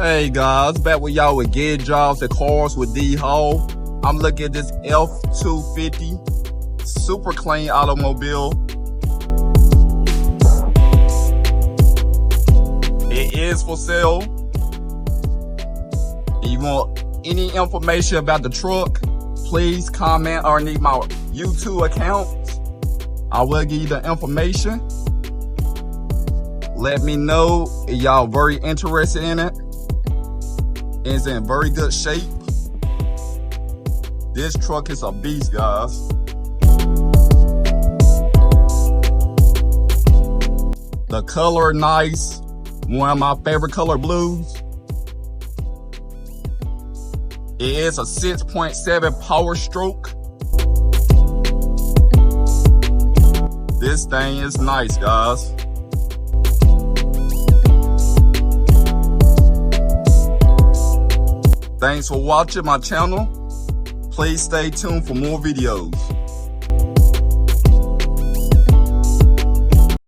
Hey guys, back with y'all with Get Jobs and Cars with D Hall. I'm looking at this F-250 super clean automobile. It is for sale. If you want any information about the truck, please comment underneath my YouTube account. I will give you the information. Let me know if y'all very interested in it. It's in very good shape. This truck is a beast, guys. The color nice. One of my favorite color blues. It is a 6.7 power stroke. This thing is nice, guys. Thanks for watching my channel. Please stay tuned for more videos.